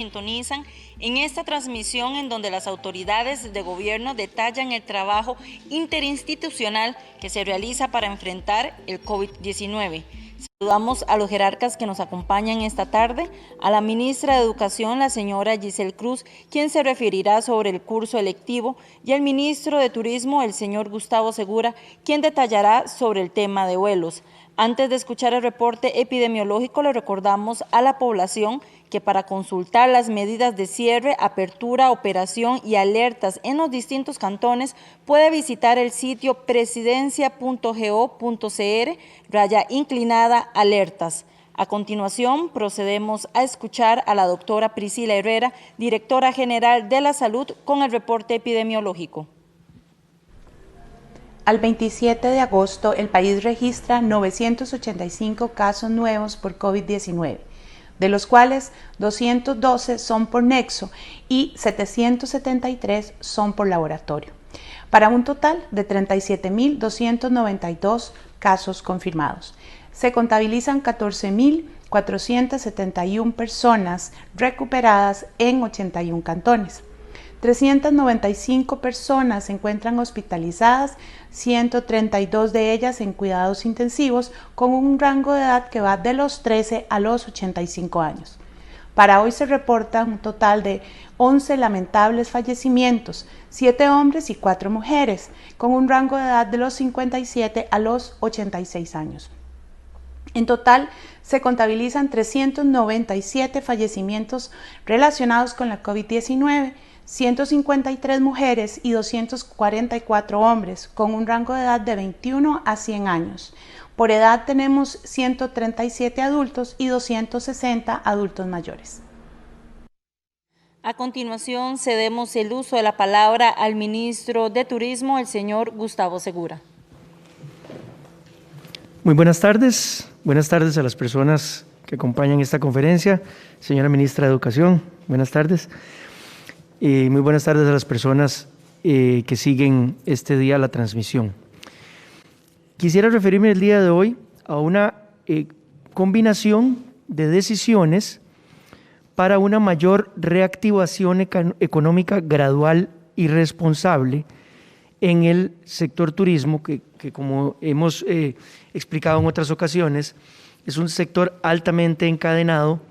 Sintonizan en esta transmisión en donde las autoridades de gobierno detallan el trabajo interinstitucional que se realiza para enfrentar el COVID-19. Saludamos a los jerarcas que nos acompañan esta tarde, a la ministra de Educación, la señora Giselle Cruz, quien se referirá sobre el curso electivo, y al ministro de Turismo, el señor Gustavo Segura, quien detallará sobre el tema de vuelos. Antes de escuchar el reporte epidemiológico, le recordamos a la población que para consultar las medidas de cierre, apertura, operación y alertas en los distintos cantones puede visitar el sitio presidencia.go.cr/alertas. A continuación, procedemos a escuchar a la doctora Priscila Herrera, directora general de la Salud, con el reporte epidemiológico. Al 27 de agosto, el país registra 985 casos nuevos por COVID-19, de los cuales 212 son por nexo y 773 son por laboratorio, para un total de 37.292 casos confirmados. Se contabilizan 14.471 personas recuperadas en 81 cantones. 395 personas se encuentran hospitalizadas, 132 de ellas en cuidados intensivos, con un rango de edad que va de los 13 a los 85 años. Para hoy se reportan un total de 11 lamentables fallecimientos, 7 hombres y 4 mujeres, con un rango de edad de los 57 a los 86 años. En total, se contabilizan 397 fallecimientos relacionados con la COVID-19, 153 mujeres y 244 hombres, con un rango de edad de 21 a 100 años. Por edad tenemos 137 adultos y 260 adultos mayores. A continuación, cedemos el uso de la palabra al ministro de Turismo, el señor Gustavo Segura. Muy buenas tardes a las personas que acompañan esta conferencia. Señora ministra de Educación, buenas tardes. Muy buenas tardes a las personas que siguen este día la transmisión. Quisiera referirme el día de hoy a una combinación de decisiones para una mayor reactivación económica gradual y responsable en el sector turismo, que como hemos explicado en otras ocasiones, es un sector altamente encadenado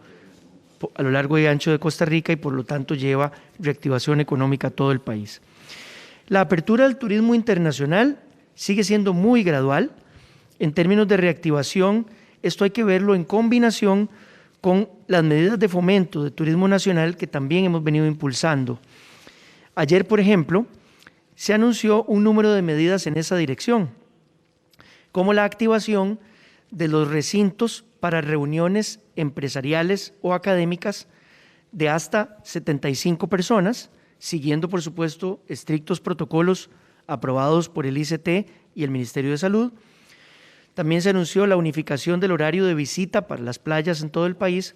a lo largo y ancho de Costa Rica y por lo tanto lleva reactivación económica a todo el país. La apertura del turismo internacional sigue siendo muy gradual. En términos de reactivación, esto hay que verlo en combinación con las medidas de fomento de turismo nacional que también hemos venido impulsando. Ayer, por ejemplo, se anunció un número de medidas en esa dirección, como la activación de los recintos para reuniones empresariales o académicas de hasta 75 personas, siguiendo, por supuesto, estrictos protocolos aprobados por el ICT y el Ministerio de Salud. También se anunció la unificación del horario de visita para las playas en todo el país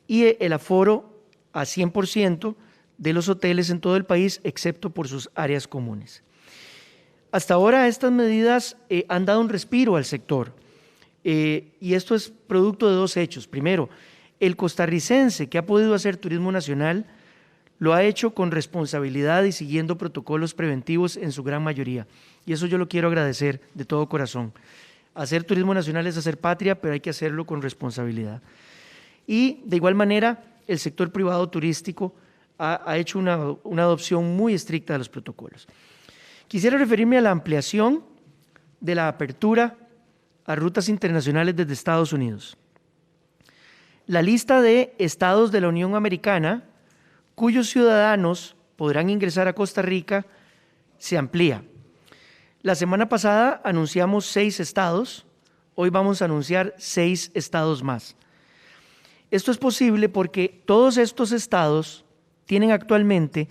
y el aforo a 100% de los hoteles en todo el país, excepto por sus áreas comunes. Hasta ahora estas medidas han dado un respiro al sector. Y esto es producto de dos hechos. Primero, el costarricense que ha podido hacer turismo nacional lo ha hecho con responsabilidad y siguiendo protocolos preventivos en su gran mayoría. Y eso yo lo quiero agradecer de todo corazón. Hacer turismo nacional es hacer patria, pero hay que hacerlo con responsabilidad. Y de igual manera, el sector privado turístico ha hecho una adopción muy estricta de los protocolos. Quisiera referirme a la ampliación de la apertura a rutas internacionales desde Estados Unidos. La lista de estados de la Unión Americana cuyos ciudadanos podrán ingresar a Costa Rica se amplía. La semana pasada anunciamos 6 estados, hoy vamos a anunciar 6 estados más. Esto es posible porque todos estos estados tienen actualmente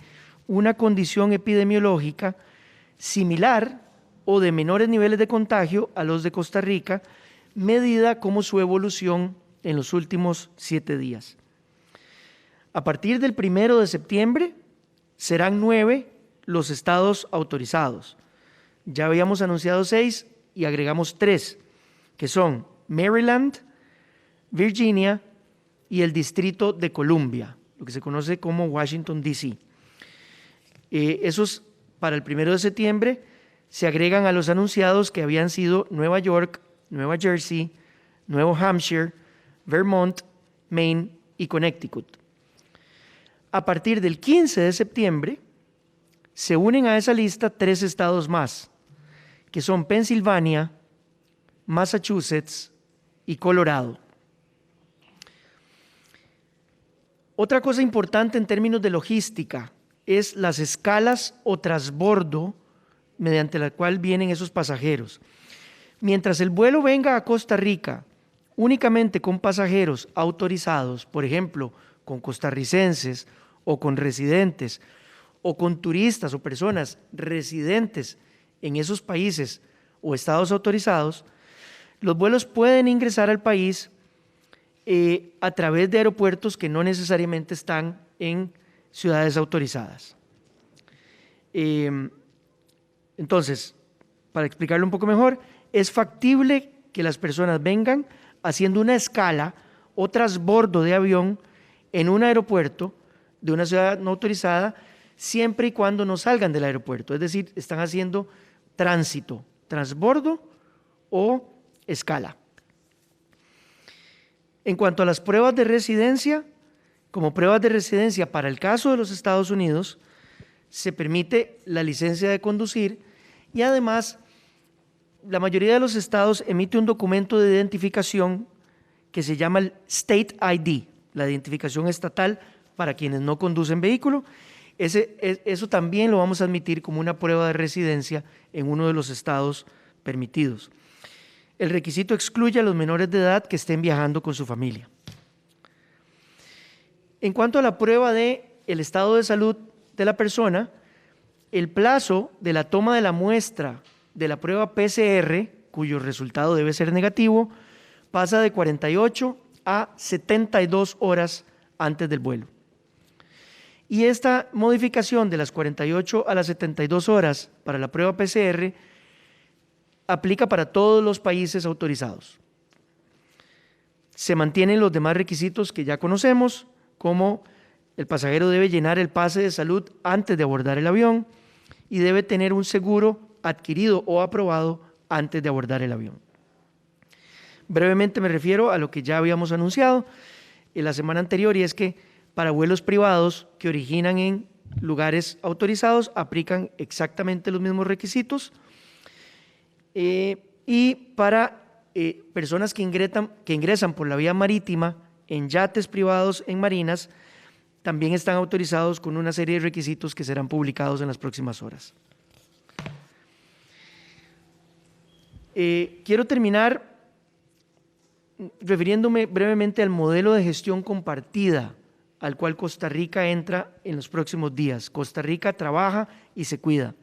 una condición epidemiológica similar o de menores niveles de contagio a los de Costa Rica, medida como su evolución en los últimos 7 días. A partir del 1 de septiembre serán 9 los estados autorizados. Ya habíamos anunciado 6 y agregamos 3, que son Maryland, Virginia y el Distrito de Columbia. lo que se conoce como Washington, D.C. Esos para el 1 de septiembre se agregan a los anunciados que habían sido Nueva York, Nueva Jersey, Nuevo Hampshire, Vermont, Maine y Connecticut. A partir del 15 de septiembre se unen a esa lista 3 estados más, que son Pensilvania, Massachusetts y Colorado. Otra cosa importante en términos de logística es las escalas o transbordo mediante la cual vienen esos pasajeros. Mientras el vuelo venga a Costa Rica únicamente con pasajeros autorizados, por ejemplo, con costarricenses o con residentes o con turistas o personas residentes en esos países o estados autorizados, los vuelos pueden ingresar al país a través de aeropuertos que no necesariamente están en ciudades autorizadas. Entonces, para explicarlo un poco mejor, es factible que las personas vengan haciendo una escala o transbordo de avión en un aeropuerto de una ciudad no autorizada, siempre y cuando no salgan del aeropuerto, es decir, están haciendo tránsito, transbordo o escala. En cuanto a las pruebas de residencia, como pruebas de residencia para el caso de los Estados Unidos, se permite la licencia de conducir y además la mayoría de los estados emite un documento de identificación que se llama el State ID, la identificación estatal para quienes no conducen vehículo. Eso también lo vamos a admitir como una prueba de residencia en uno de los estados permitidos. El requisito excluye a los menores de edad que estén viajando con su familia. En cuanto a la prueba del estado de salud de la persona, el plazo de la toma de la muestra de la prueba PCR, cuyo resultado debe ser negativo, pasa de 48 a 72 horas antes del vuelo. Y esta modificación de las 48 a las 72 horas para la prueba PCR aplica para todos los países autorizados. Se mantienen los demás requisitos que ya conocemos, como el pasajero debe llenar el pase de salud antes de abordar el avión y debe tener un seguro adquirido o aprobado antes de abordar el avión. Brevemente me refiero a lo que ya habíamos anunciado en la semana anterior, y es que para vuelos privados que originan en lugares autorizados aplican exactamente los mismos requisitos, y para personas que ingresan por la vía marítima en yates privados en marinas también están autorizados con una serie de requisitos que serán publicados en las próximas horas. Quiero terminar refiriéndome brevemente al modelo de gestión compartida al cual Costa Rica entra en los próximos días. Costa Rica trabaja y se cuida.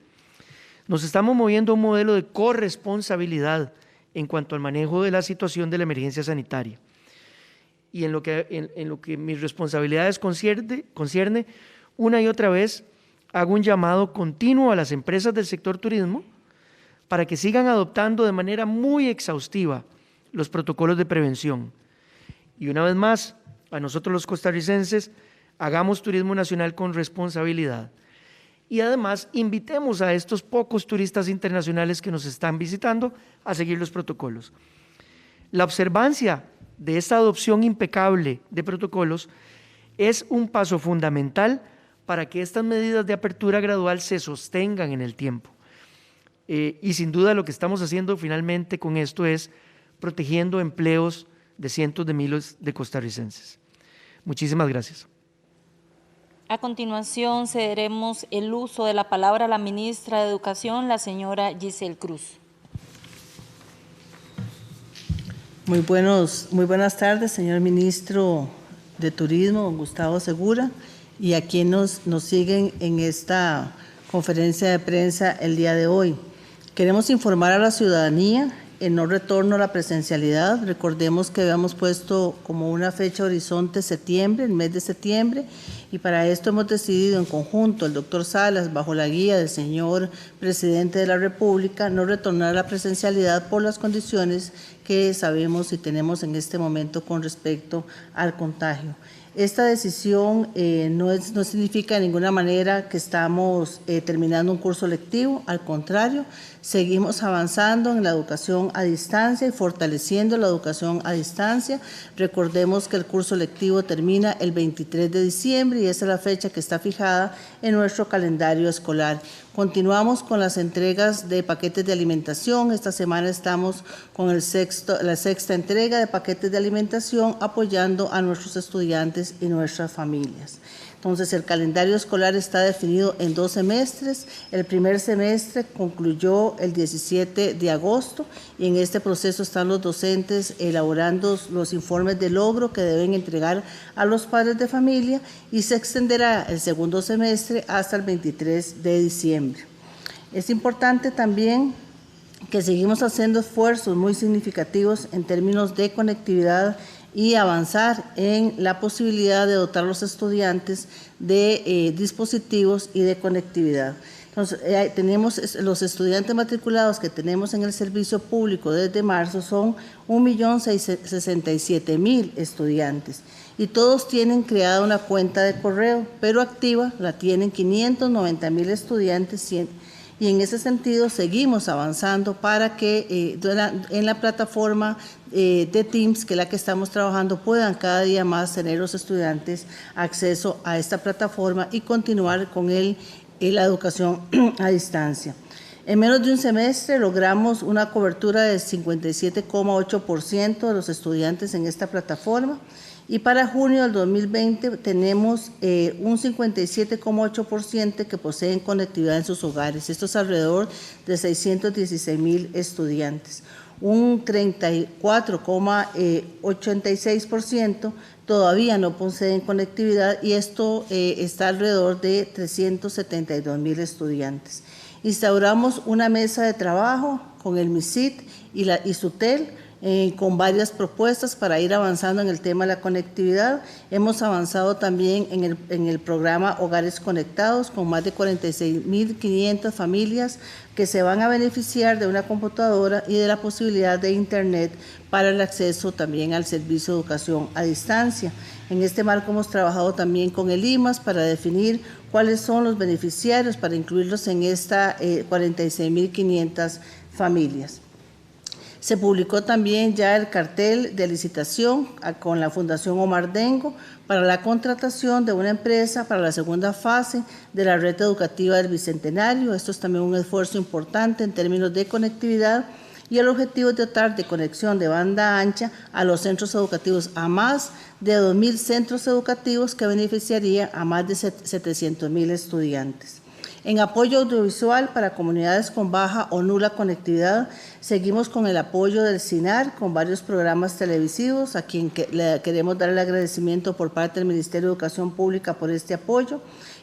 Nos estamos moviendo a un modelo de corresponsabilidad en cuanto al manejo de la situación de la emergencia sanitaria. Y en lo que mis responsabilidades concierne, una y otra vez hago un llamado continuo a las empresas del sector turismo para que sigan adoptando de manera muy exhaustiva los protocolos de prevención. Y una vez más, a nosotros los costarricenses, hagamos turismo nacional con responsabilidad. Y además, invitemos a estos pocos turistas internacionales que nos están visitando a seguir los protocolos. La observancia de esta adopción impecable de protocolos es un paso fundamental para que estas medidas de apertura gradual se sostengan en el tiempo. Y sin duda lo que estamos haciendo finalmente con esto es protegiendo empleos de cientos de miles de costarricenses. Muchísimas gracias. A continuación, cederemos el uso de la palabra a la ministra de Educación, la señora Giselle Cruz. Muy buenas tardes, señor ministro de Turismo, don Gustavo Segura, y a quienes nos siguen en esta conferencia de prensa el día de hoy. Queremos informar a la ciudadanía el no retorno a la presencialidad. Recordemos que habíamos puesto como una fecha horizonte septiembre, el mes de septiembre, y para esto hemos decidido en conjunto, el doctor Salas, bajo la guía del señor presidente de la República, no retornar a la presencialidad por las condiciones que sabemos y tenemos en este momento con respecto al contagio. Esta decisión no significa de ninguna manera que estamos terminando un curso lectivo, al contrario, seguimos avanzando en la educación a distancia y fortaleciendo la educación a distancia. Recordemos que el curso lectivo termina el 23 de diciembre y esa es la fecha que está fijada en nuestro calendario escolar. Continuamos con las entregas de paquetes de alimentación. Esta semana estamos con la sexta entrega de paquetes de alimentación apoyando a nuestros estudiantes y nuestras familias. Entonces, el calendario escolar está definido en 2 semestres. El primer semestre concluyó el 17 de agosto y en este proceso están los docentes elaborando los informes de logro que deben entregar a los padres de familia y se extenderá el segundo semestre hasta el 23 de diciembre. Es importante también que seguimos haciendo esfuerzos muy significativos en términos de conectividad y avanzar en la posibilidad de dotar a los estudiantes de dispositivos y de conectividad. Entonces, tenemos los estudiantes matriculados que tenemos en el servicio público desde marzo son 1.067.000 estudiantes y todos tienen creada una cuenta de correo, pero activa la tienen 590.000 estudiantes y en ese sentido seguimos avanzando para que en la plataforma de Teams, que es la que estamos trabajando, puedan cada día más tener los estudiantes acceso a esta plataforma y continuar con la educación a distancia. En menos de un semestre logramos una cobertura del 57,8% de los estudiantes en esta plataforma y para junio del 2020 tenemos un 57,8% que poseen conectividad en sus hogares. Esto es alrededor de 616.000 estudiantes. Un 34,86% todavía no poseen conectividad y esto está alrededor de 372.000 estudiantes. Instauramos una mesa de trabajo con el MISIT y SUTEL con varias propuestas para ir avanzando en el tema de la conectividad. Hemos avanzado también en el programa Hogares Conectados con más de 46.500 familias que se van a beneficiar de una computadora y de la posibilidad de internet para el acceso también al servicio de educación a distancia. En este marco hemos trabajado también con el IMAS para definir cuáles son los beneficiarios para incluirlos en esta 46.500 familias. Se publicó también ya el cartel de licitación con la Fundación Omar Dengo para la contratación de una empresa para la segunda fase de la red educativa del Bicentenario. Esto es también un esfuerzo importante en términos de conectividad y el objetivo es dotar de conexión de banda ancha a los centros educativos, a más de 2.000 centros educativos que beneficiaría a más de 700.000 estudiantes. En apoyo audiovisual para comunidades con baja o nula conectividad, seguimos con el apoyo del CINAR con varios programas televisivos, a quien le queremos dar el agradecimiento por parte del Ministerio de Educación Pública por este apoyo.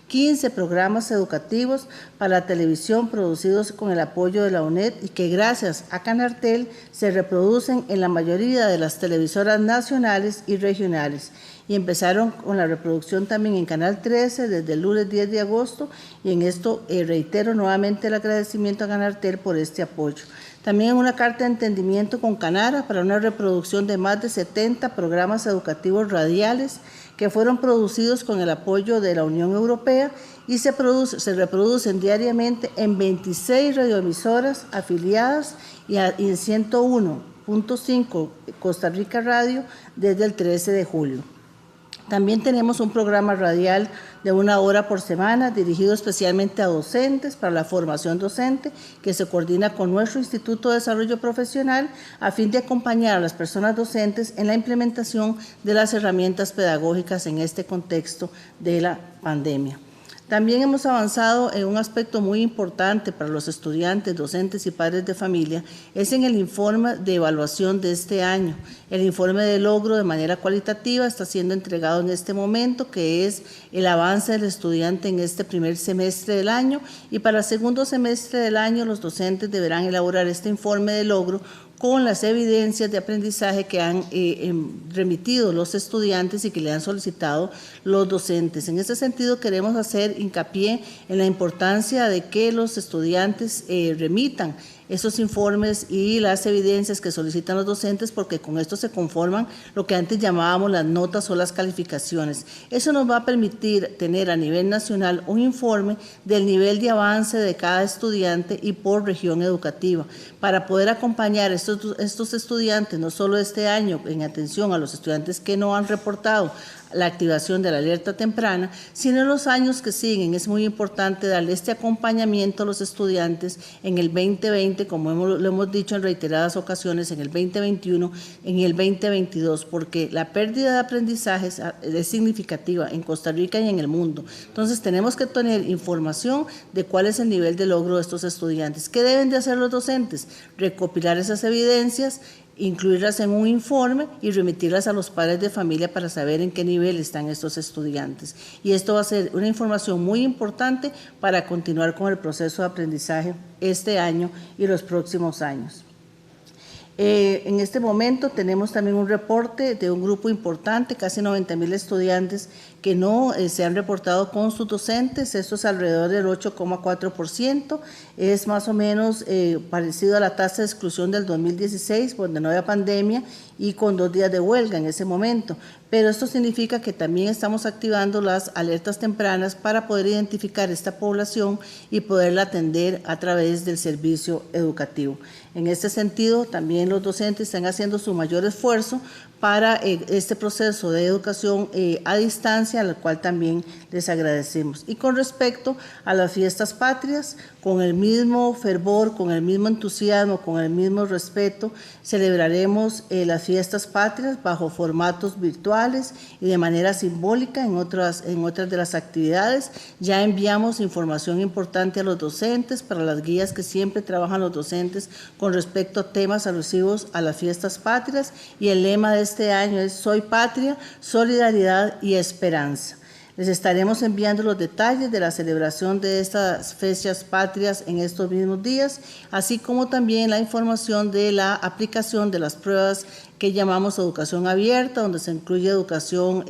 15 programas educativos para la televisión producidos con el apoyo de la UNED y que gracias a Canartel se reproducen en la mayoría de las televisoras nacionales y regionales. Y empezaron con la reproducción también en Canal 13 desde el lunes 10 de agosto y en esto reitero nuevamente el agradecimiento a Canartel por este apoyo. También una carta de entendimiento con Canara para una reproducción de más de 70 programas educativos radiales que fueron producidos con el apoyo de la Unión Europea y se reproducen diariamente en 26 radioemisoras afiliadas y en 101.5 Costa Rica Radio desde el 13 de julio. También tenemos un programa radial de 1 hora por semana dirigido especialmente a docentes para la formación docente que se coordina con nuestro Instituto de Desarrollo Profesional a fin de acompañar a las personas docentes en la implementación de las herramientas pedagógicas en este contexto de la pandemia. También hemos avanzado en un aspecto muy importante para los estudiantes, docentes y padres de familia, es en el informe de evaluación de este año. El informe de logro de manera cualitativa está siendo entregado en este momento, que es el avance del estudiante en este primer semestre del año, y para el segundo semestre del año los docentes deberán elaborar este informe de logro con las evidencias de aprendizaje que han remitido los estudiantes y que le han solicitado los docentes. En ese sentido, queremos hacer hincapié en la importancia de que los estudiantes remitan esos informes y las evidencias que solicitan los docentes, porque con esto se conforman lo que antes llamábamos las notas o las calificaciones. Eso nos va a permitir tener a nivel nacional un informe del nivel de avance de cada estudiante y por región educativa, para poder acompañar a estos estudiantes, no solo este año, en atención a los estudiantes que no han reportado la activación de la alerta temprana, sino en los años que siguen. Es muy importante darle este acompañamiento a los estudiantes en el 2020, como lo hemos dicho en reiteradas ocasiones, en el 2021, en el 2022, porque la pérdida de aprendizaje es significativa en Costa Rica y en el mundo. Entonces tenemos que tener información de cuál es el nivel de logro de estos estudiantes. ¿Qué deben de hacer los docentes? Recopilar esas evidencias, incluirlas en un informe y remitirlas a los padres de familia para saber en qué nivel están estos estudiantes. Y esto va a ser una información muy importante para continuar con el proceso de aprendizaje este año y los próximos años. En este momento tenemos también un reporte de un grupo importante, casi 90,000 estudiantes que no se han reportado con sus docentes. Esto es alrededor del 8,4%, es más o menos parecido a la tasa de exclusión del 2016, donde no había pandemia y con 2 días de huelga en ese momento. Pero esto significa que también estamos activando las alertas tempranas para poder identificar esta población y poderla atender a través del servicio educativo. En este sentido, también los docentes están haciendo su mayor esfuerzo para este proceso de educación a distancia, al cual también les agradecemos. Y con respecto a las fiestas patrias, con el mismo fervor, con el mismo entusiasmo, con el mismo respeto, celebraremos las fiestas patrias bajo formatos virtuales y de manera simbólica en otras de las actividades. Ya enviamos información importante a los docentes para las guías que siempre trabajan los docentes con respecto a temas alusivos a las fiestas patrias, y el lema de este año es Soy Patria, Solidaridad y Esperanza. Les estaremos enviando los detalles de la celebración de estas fechas patrias en estos mismos días, así como también la información de la aplicación de las pruebas que llamamos educación abierta, donde se incluye educación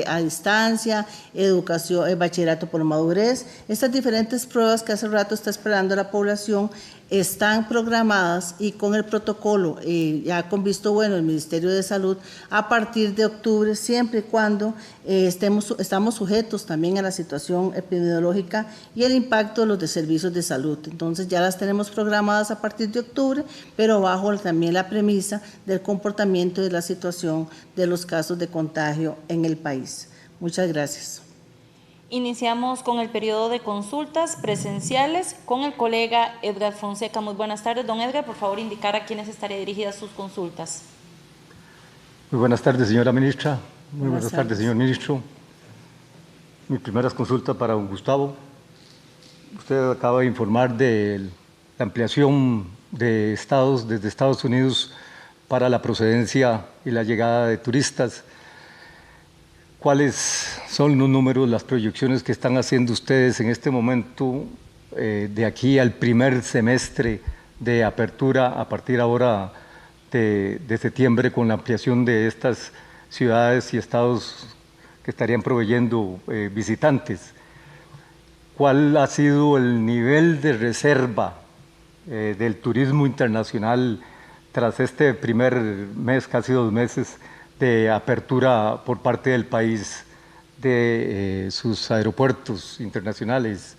a distancia, educación, bachillerato por madurez. Estas diferentes pruebas que hace rato está esperando la población están programadas y con el protocolo, ya con visto bueno el Ministerio de Salud, a partir de octubre, siempre y cuando estamos sujetos también a la situación epidemiológica y el impacto de los de servicios de salud. Entonces ya las tenemos programadas a partir de octubre, pero bajo también la premisa del comportamiento y de la situación de los casos de contagio en el país. Muchas gracias. Iniciamos con el periodo de consultas presenciales con el colega Edgar Fonseca. Muy buenas tardes, don Edgar. Por favor, indicar a quiénes estarían dirigidas sus consultas. Muy buenas tardes, señora ministra. Muy buenas tardes, señor ministro. Mi primera consulta para don Gustavo. Usted acaba de informar de la ampliación de estados desde Estados Unidos para la procedencia y la llegada de turistas. ¿Cuáles son los números, las proyecciones que están haciendo ustedes en este momento de aquí al primer semestre de apertura a partir ahora de septiembre, con la ampliación de estas ciudades y estados que estarían proveyendo visitantes? ¿Cuál ha sido el nivel de reserva del turismo internacional tras este primer mes, casi 2 meses, de apertura por parte del país de sus aeropuertos internacionales?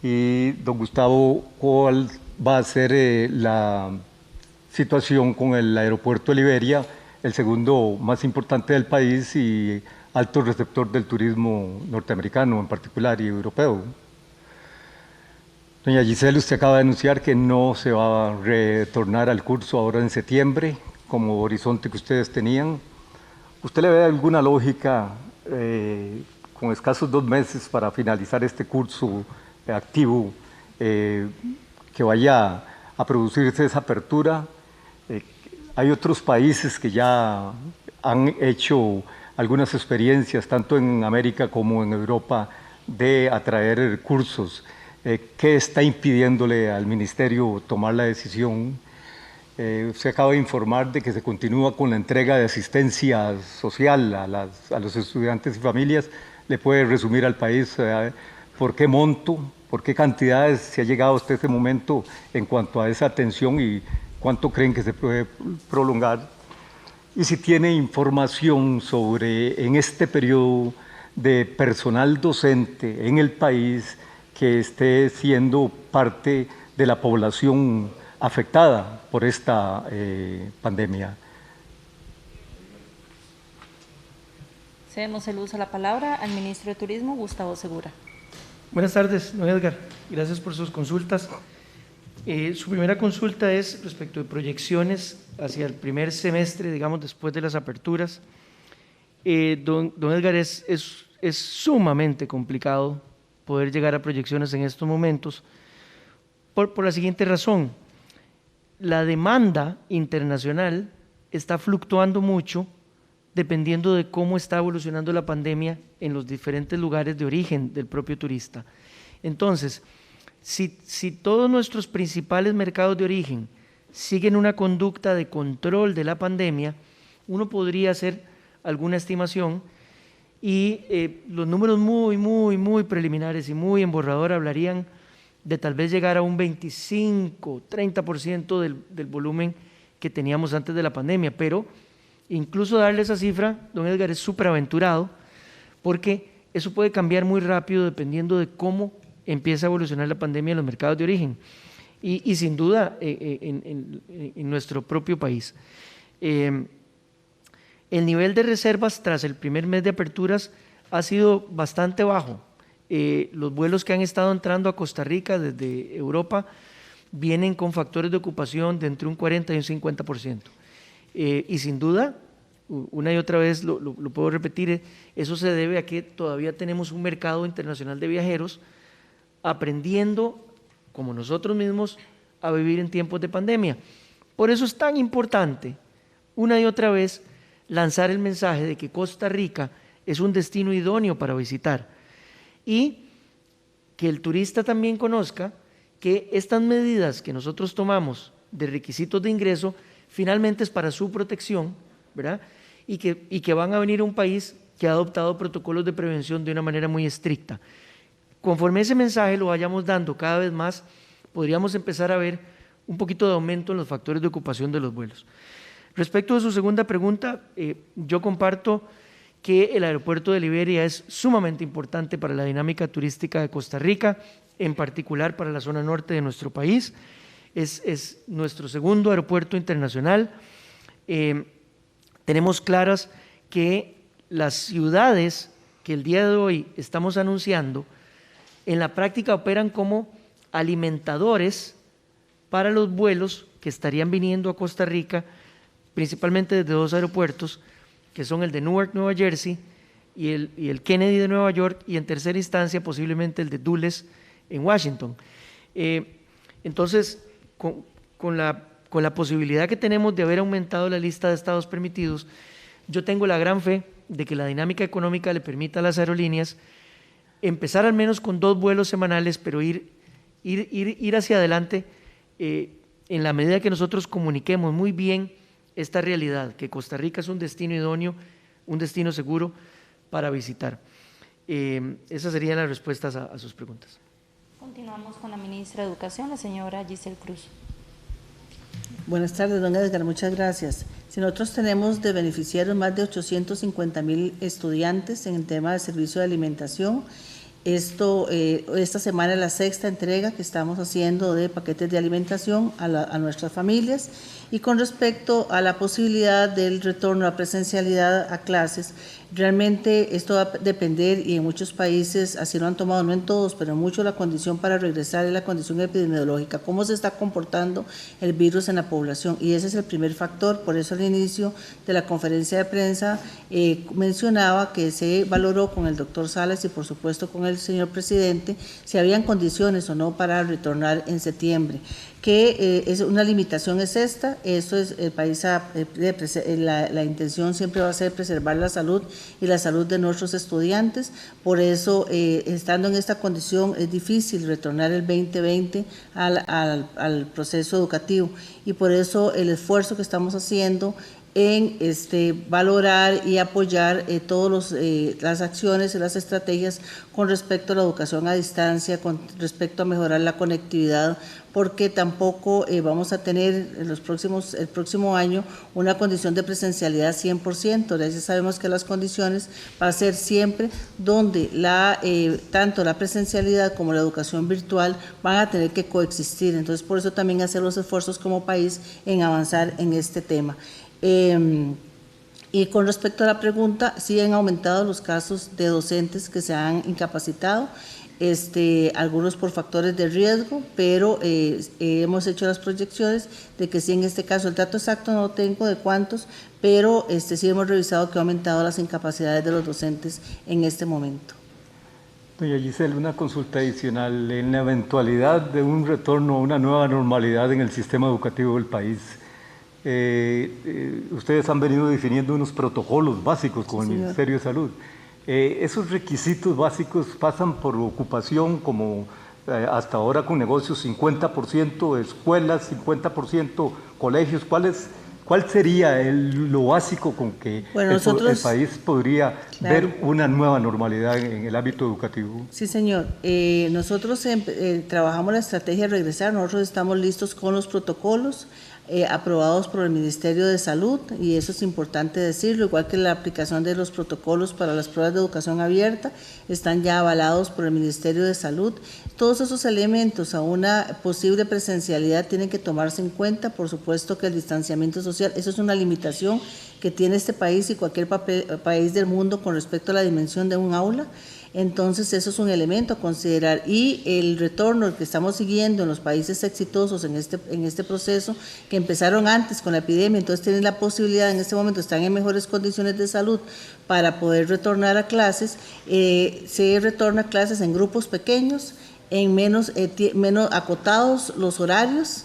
Y, don Gustavo, ¿cuál va a ser la situación con el aeropuerto de Liberia, el segundo más importante del país y alto receptor del turismo norteamericano en particular y europeo? Doña Giselle, usted acaba de anunciar que no se va a retornar al curso ahora en septiembre, como horizonte que ustedes tenían. ¿Usted le ve alguna lógica con escasos 2 meses para finalizar este curso activo que vaya a producirse esa apertura? Hay otros países que ya han hecho algunas experiencias, tanto en América como en Europa, de atraer cursos. ¿Qué está impidiéndole al Ministerio tomar la decisión? Se acaba de informar de que se continúa con la entrega de asistencia social a los estudiantes y familias. ¿Le puede resumir al país por qué monto, ¿Por qué cantidades se ha llegado hasta este momento en cuanto a esa atención y cuánto creen que se puede prolongar? Y si tiene información sobre, en este periodo, de personal docente en el país que esté siendo parte de la población afectada por esta pandemia. Cedemos el uso de la palabra al ministro de Turismo, Gustavo Segura. Buenas tardes, don Edgar. Gracias por sus consultas. Su primera consulta es respecto de proyecciones hacia el primer semestre, digamos, después de las aperturas. Don Edgar, es sumamente complicado poder llegar a proyecciones en estos momentos por la siguiente razón. La demanda internacional está fluctuando mucho dependiendo de cómo está evolucionando la pandemia en los diferentes lugares de origen del propio turista. Entonces, si todos nuestros principales mercados de origen siguen una conducta de control de la pandemia, uno podría hacer alguna estimación y los números muy preliminares y muy en borrador hablarían de tal vez llegar a un 25-30% del volumen que teníamos antes de la pandemia, pero incluso darle esa cifra, don Edgar, es súper aventurado, porque eso puede cambiar muy rápido dependiendo de cómo empieza a evolucionar la pandemia en los mercados de origen y sin duda en nuestro propio país. El nivel de reservas tras el primer mes de aperturas ha sido bastante bajo. Los vuelos que han estado entrando a Costa Rica desde Europa vienen con factores de ocupación de entre un 40 y un 50%. Y sin duda, una y otra vez lo puedo repetir, eso se debe a que todavía tenemos un mercado internacional de viajeros aprendiendo, como nosotros mismos, a vivir en tiempos de pandemia. Por eso es tan importante, una y otra vez, lanzar el mensaje de que Costa Rica es un destino idóneo para visitar y que el turista también conozca que estas medidas que nosotros tomamos de requisitos de ingreso finalmente es para su protección, ¿verdad? Y que van a venir a un país que ha adoptado protocolos de prevención de una manera muy estricta. Conforme ese mensaje lo vayamos dando cada vez más, podríamos empezar a ver un poquito de aumento en los factores de ocupación de los vuelos. Respecto a su segunda pregunta, yo comparto que el aeropuerto de Liberia es sumamente importante para la dinámica turística de Costa Rica, en particular para la zona norte de nuestro país. Es nuestro segundo aeropuerto internacional. Tenemos claras que las ciudades que el día de hoy estamos anunciando, en la práctica operan como alimentadores para los vuelos que estarían viniendo a Costa Rica, principalmente desde dos aeropuertos, que son el de Newark, Nueva Jersey, y el Kennedy de Nueva York, y en tercera instancia posiblemente el de Dulles en Washington. Entonces, con la posibilidad que tenemos de haber aumentado la lista de estados permitidos, yo tengo la gran fe de que la dinámica económica le permita a las aerolíneas empezar al menos con 2 vuelos semanales, pero ir hacia adelante en la medida que nosotros comuniquemos muy bien esta realidad, que Costa Rica es un destino idóneo, un destino seguro para visitar. Esas serían las respuestas a sus preguntas. Continuamos con la ministra de Educación, la señora Giselle Cruz. Buenas tardes, don Edgar, muchas gracias. Si nosotros tenemos de beneficiarios más de 850,000 estudiantes en el tema de servicio de alimentación, esta semana es la 6ª entrega que estamos haciendo de paquetes de alimentación a nuestras familias. Y con respecto a la posibilidad del retorno a presencialidad a clases, realmente esto va a depender, y en muchos países así lo han tomado, no en todos, pero mucho, la condición para regresar es la condición epidemiológica, cómo se está comportando el virus en la población, y ese es el primer factor. Por eso al inicio de la conferencia de prensa mencionaba que se valoró con el doctor Salas y por supuesto con el señor presidente si habían condiciones o no para retornar en septiembre. Que es una limitación es esta, eso es el país, la intención siempre va a ser preservar la salud y la salud de nuestros estudiantes. Por eso, estando en esta condición, es difícil retornar el 2020 al proceso educativo, y por eso el esfuerzo que estamos haciendo en valorar y apoyar todas las acciones y las estrategias con respecto a la educación a distancia, con respecto a mejorar la conectividad, porque tampoco vamos a tener el próximo año una condición de presencialidad 100%. Ya sabemos que las condiciones va a ser siempre donde tanto la presencialidad como la educación virtual van a tener que coexistir. Entonces, por eso también hacer los esfuerzos como país en avanzar en este tema. Y con respecto a la pregunta, sí han aumentado los casos de docentes que se han incapacitado, algunos por factores de riesgo, pero hemos hecho las proyecciones de que sí, en este caso, el dato exacto no tengo de cuántos, pero sí hemos revisado que ha aumentado las incapacidades de los docentes en este momento. Doña Giselle, una consulta adicional. En la eventualidad de un retorno a una nueva normalidad en el sistema educativo del país, ustedes han venido definiendo unos protocolos básicos con el Ministerio de Salud. Esos requisitos básicos pasan por ocupación, como hasta ahora con negocios 50%, escuelas 50%, colegios. ¿Cuál sería lo básico con que el país podría ver una nueva normalidad en el ámbito educativo? Sí, señor. Nosotros trabajamos la estrategia de regresar. Nosotros estamos listos con los protocolos aprobados por el Ministerio de Salud, y eso es importante decirlo, igual que la aplicación de los protocolos para las pruebas de educación abierta están ya avalados por el Ministerio de Salud. Todos esos elementos a una posible presencialidad tienen que tomarse en cuenta. Por supuesto que el distanciamiento social, eso es una limitación que tiene este país y cualquier país del mundo con respecto a la dimensión de un aula. Entonces, eso es un elemento a considerar, y el retorno que estamos siguiendo en los países exitosos en este proceso, que empezaron antes con la epidemia, entonces tienen la posibilidad, en este momento están en mejores condiciones de salud para poder retornar a clases. Se retorna a clases en grupos pequeños, en menos acotados los horarios,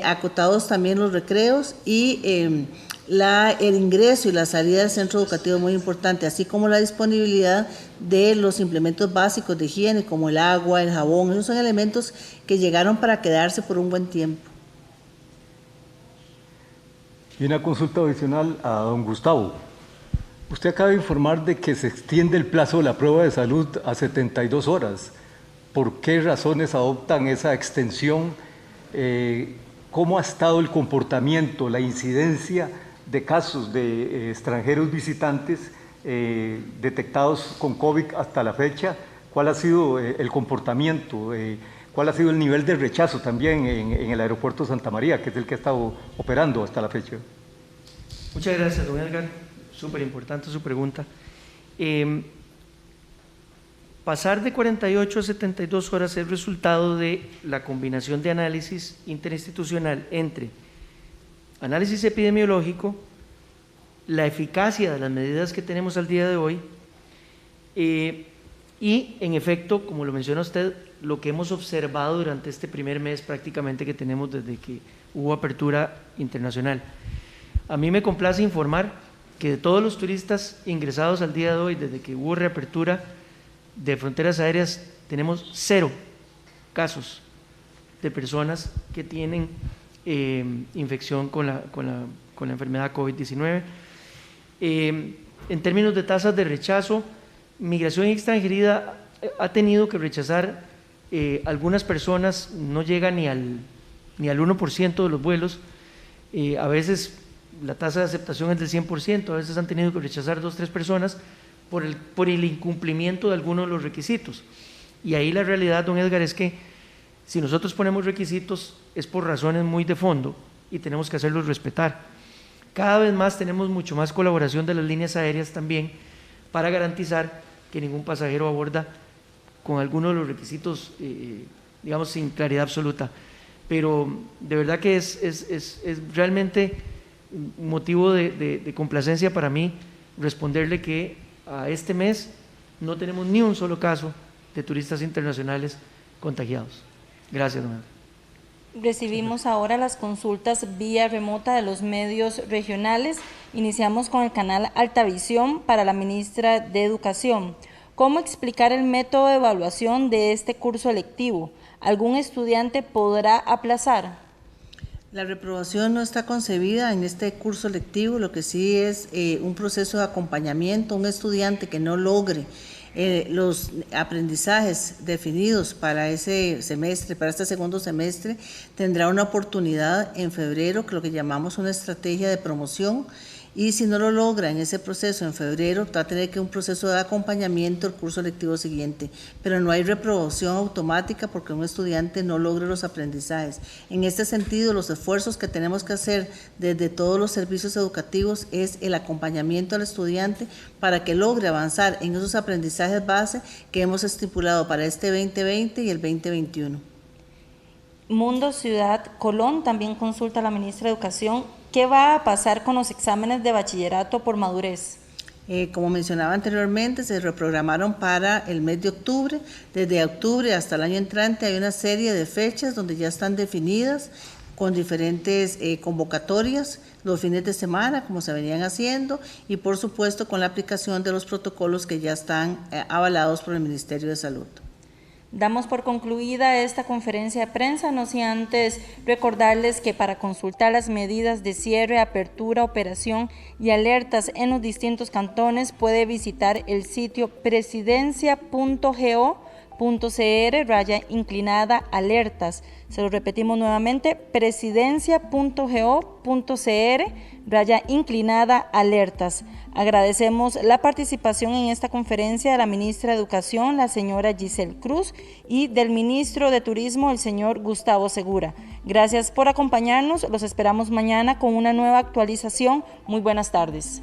acotados también los recreos, y el ingreso y la salida del centro educativo es muy importante, así como la disponibilidad de los implementos básicos de higiene, como el agua, el jabón. Esos son elementos que llegaron para quedarse por un buen tiempo. Y una consulta adicional a don Gustavo. Usted acaba de informar de que se extiende el plazo de la prueba de salud a 72 horas. ¿Por qué razones adoptan esa extensión? ¿Cómo ha estado el comportamiento, la incidencia de casos de extranjeros visitantes detectados con COVID hasta la fecha? ¿Cuál ha sido el comportamiento? ¿Cuál ha sido el nivel de rechazo también en el aeropuerto de Santa María, que es el que ha estado operando hasta la fecha? Muchas gracias, don Edgar. Súper importante su pregunta. Pasar de 48 a 72 horas es resultado de la combinación de análisis interinstitucional entre análisis epidemiológico, la eficacia de las medidas que tenemos al día de hoy y, en efecto, como lo menciona usted, lo que hemos observado durante este primer mes prácticamente que tenemos desde que hubo apertura internacional. A mí me complace informar que de todos los turistas ingresados al día de hoy, desde que hubo reapertura de fronteras aéreas, tenemos 0 casos de personas que tienen infección con la enfermedad COVID-19. En términos de tasas de rechazo, migración y extranjería ha tenido que rechazar algunas personas, no llega ni al 1% de los vuelos. A veces la tasa de aceptación es del 100%, a veces han tenido que rechazar 2 o 3 personas por el incumplimiento de algunos de los requisitos. Y ahí la realidad, don Edgar, es que si nosotros ponemos requisitos es por razones muy de fondo y tenemos que hacerlos respetar. Cada vez más tenemos mucho más colaboración de las líneas aéreas también para garantizar que ningún pasajero aborda con alguno de los requisitos, digamos, sin claridad absoluta. Pero de verdad que es realmente motivo de complacencia para mí responderle que a este mes no tenemos ni un solo caso de turistas internacionales contagiados. Gracias, don Edgar. Recibimos ahora las consultas vía remota de los medios regionales. Iniciamos con el canal Altavisión para la ministra de Educación. ¿Cómo explicar el método de evaluación de este curso electivo? ¿Algún estudiante podrá aplazar? La reprobación no está concebida en este curso lectivo, lo que sí es un proceso de acompañamiento. Un estudiante que no logre los aprendizajes definidos para ese semestre, para este segundo semestre, tendrá una oportunidad en febrero, que lo que llamamos una estrategia de promoción, y si no lo logra en ese proceso en febrero, va a tener que un proceso de acompañamiento el curso lectivo siguiente, pero no hay reprobación automática porque un estudiante no logre los aprendizajes. En este sentido, los esfuerzos que tenemos que hacer desde todos los servicios educativos es el acompañamiento al estudiante para que logre avanzar en esos aprendizajes base que hemos estipulado para este 2020 y el 2021. Mundo Ciudad Colón también consulta a la ministra de Educación. ¿Qué va a pasar con los exámenes de bachillerato por madurez? Como mencionaba anteriormente, se reprogramaron para el mes de octubre. Desde octubre hasta el año entrante hay una serie de fechas donde ya están definidas con diferentes convocatorias, los fines de semana, como se venían haciendo, y por supuesto con la aplicación de los protocolos que ya están avalados por el Ministerio de Salud. Damos por concluida esta conferencia de prensa, no sin antes recordarles que para consultar las medidas de cierre, apertura, operación y alertas en los distintos cantones puede visitar el sitio presidencia.go.cr/alertas. Se lo repetimos nuevamente, presidencia.go.cr/alertas. Agradecemos la participación en esta conferencia de la ministra de Educación, la señora Giselle Cruz, y del ministro de Turismo, el señor Gustavo Segura. Gracias por acompañarnos, los esperamos mañana con una nueva actualización. Muy buenas tardes.